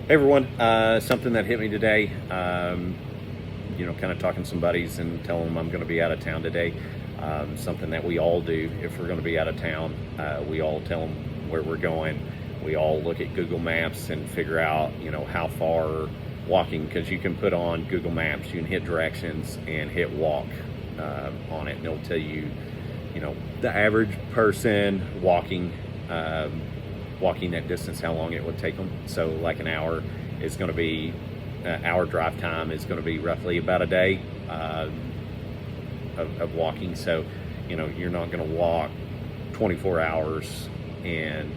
Hey everyone, something that hit me today, kind of talking to some buddies and telling them I'm going to be out of town today. Something that we all do if we're going to be out of town. We all tell them where we're going. We all look at Google Maps and figure out, how far walking, because you can put on Google Maps, you can hit directions and hit walk on it, and it'll tell you, the average person walking that distance, how long it would take them. So like an hour is going to be, hour drive time is going to be roughly about a day of walking. So, you're not going to walk 24 hours and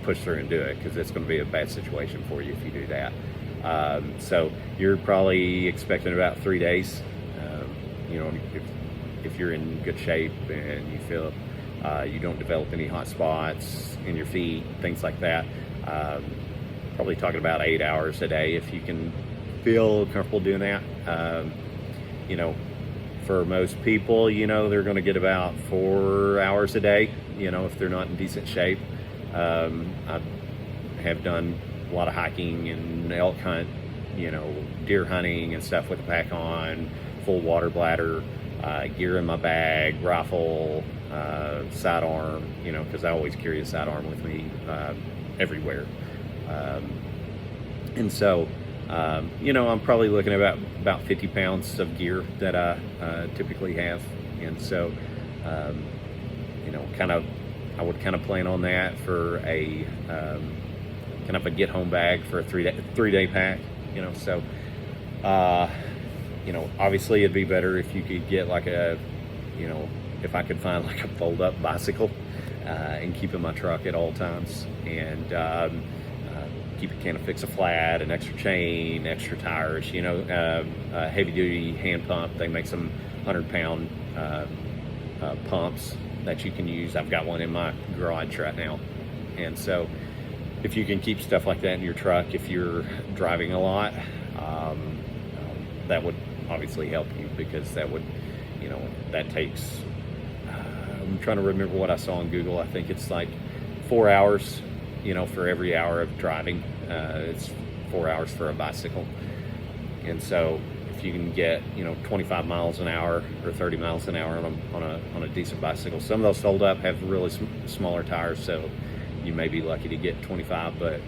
push through and do it, because it's going to be a bad situation for you if you do that. So you're probably expecting about 3 days. If you're in good shape and you feel you don't develop any hot spots in your feet, things like that. Probably talking about 8 hours a day if you can feel comfortable doing that. For most people, they're going to get about 4 hours a day, if they're not in decent shape. I have done a lot of hiking and elk hunt, deer hunting and stuff with a pack on, full water bladder, gear in my bag, rifle, sidearm, because I always carry a sidearm with me everywhere. And so, I'm probably looking at about 50 pounds of gear that I typically have. And so, I would kind of plan on that for a kind of a get home bag for a three day pack, so, obviously it'd be better if you could get like if I could find like a fold up bicycle and keep in my truck at all times, and keep a can of Fix-A-Flat, an extra chain, extra tires, heavy duty hand pump. They make some 100-pound pumps that you can use. I've got one in my garage right now. And so if you can keep stuff like that in your truck, if you're driving a lot, that would obviously help you, because that would, that takes, I'm trying to remember what I saw on Google. I think it's like 4 hours, for every hour of driving. It's 4 hours for a bicycle. And so if you can get, 25 miles an hour or 30 miles an hour on a decent bicycle. Some of those fold up have really smaller tires, so you may be lucky to get 25, but,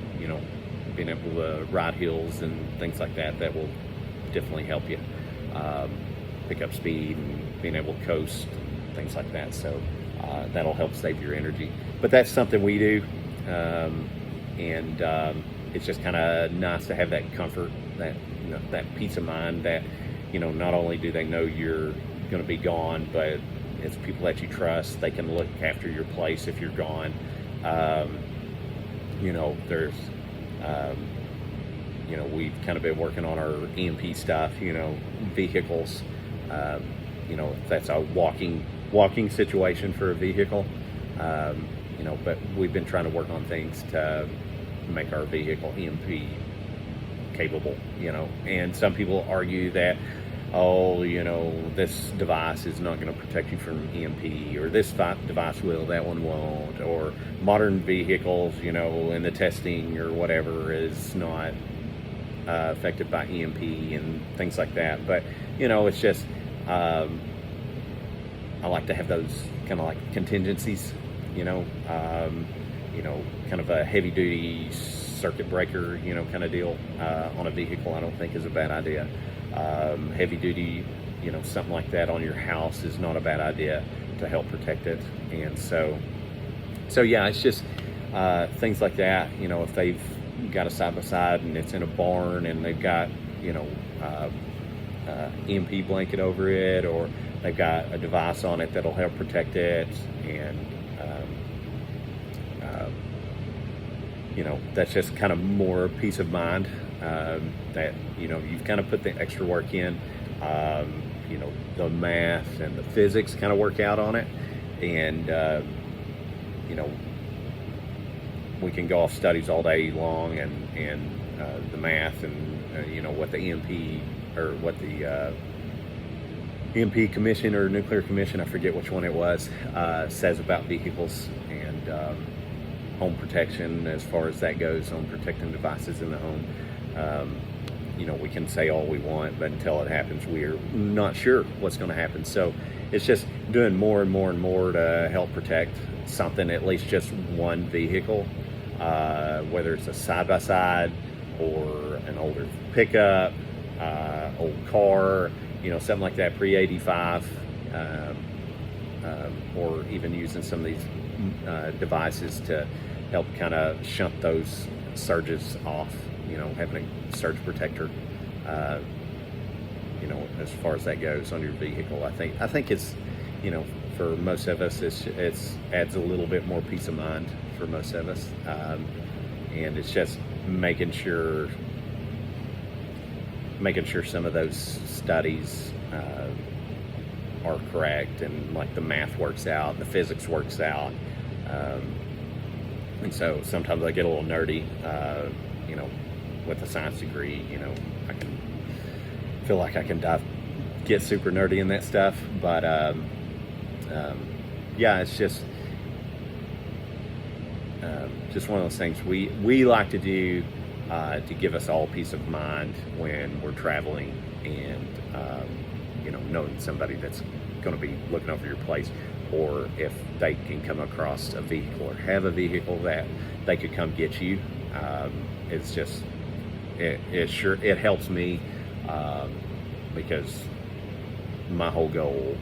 being able to ride hills and things like that, that will definitely help you pick up speed and being able to coast, things like that. So that'll help save your energy. But that's something we do. It's just kind of nice to have that comfort, that that peace of mind that not only do they know you're going to be gone, but it's people that you trust. They can look after your place if you're gone. There's we've kind of been working on our EMP stuff, vehicles, if that's a walking situation for a vehicle, but we've been trying to work on things to make our vehicle EMP capable, and some people argue that, this device is not going to protect you from EMP, or this device will, that one won't, or modern vehicles, in the testing or whatever is not affected by EMP and things like that. But, it's just, I like to have those kind of like contingencies, kind of a heavy duty circuit breaker, kind of deal on a vehicle, I don't think is a bad idea. Heavy duty, something like that on your house is not a bad idea to help protect it. And so yeah, it's just things like that. If they've got a side by side and it's in a barn and they've got EMP blanket over it, or they've got a device on it that'll help protect it, and that's just kind of more peace of mind, that you've kind of put the extra work in, the math and the physics kind of work out on it, and we can go off studies all day long, and the math and what the EMP, or what the EMP Commission or Nuclear Commission, I forget which one it was, says about vehicles. And home protection as far as that goes, home protecting devices in the home. We can say all we want, but until it happens, we're not sure what's going to happen. So it's just doing more and more and more to help protect something, at least just one vehicle, whether it's a side-by-side or an older pickup, old car, something like that, pre-85, or even using some of these devices to help kind of shunt those surges off, having a surge protector, as far as that goes on your vehicle. I think it's, for most of us, it's adds a little bit more peace of mind for most of us. And it's just making sure some of those studies are correct, and like the math works out, the physics works out. And so sometimes I get a little nerdy, with a science degree. I can feel like I can get super nerdy in that stuff, but yeah, it's just one of those things we like to do to give us all peace of mind when we're traveling, and knowing somebody that's going to be looking over your place, or if they can come across a vehicle or have a vehicle that they could come get you. It's just it helps me, because my whole goal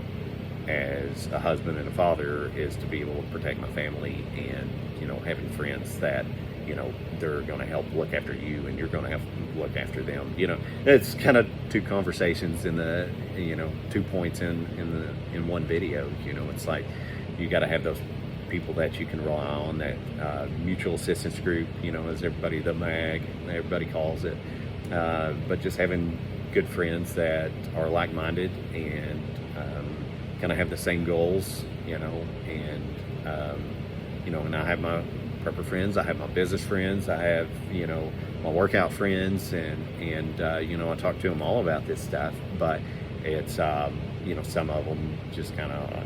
as a husband and a father is to be able to protect my family, and having friends that they're going to help look after you, and you're going to have to look after them. It's kind of two conversations in the 2 points in one video. It's like you got to have those people that you can rely on, that mutual assistance group, as the MAG, everybody calls it, but just having good friends that are like-minded and kind of have the same goals, and I have my prepper friends, I have my business friends, I have my workout friends, and I talk to them all about this stuff. But it's some of them just kind of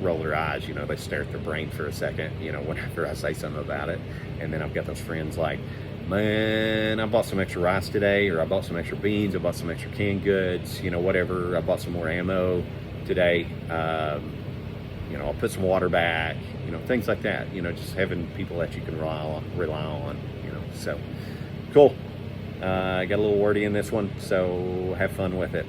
roll their eyes, they stare at their brain for a second, whenever I say something about it. And then I've got those friends like, man, I bought some extra rice today, or I bought some extra beans, I bought some extra canned goods, whatever, I bought some more ammo today, I'll put some water back, things like that, just having people that you can rely on, so cool. I got a little wordy in this one, so have fun with it.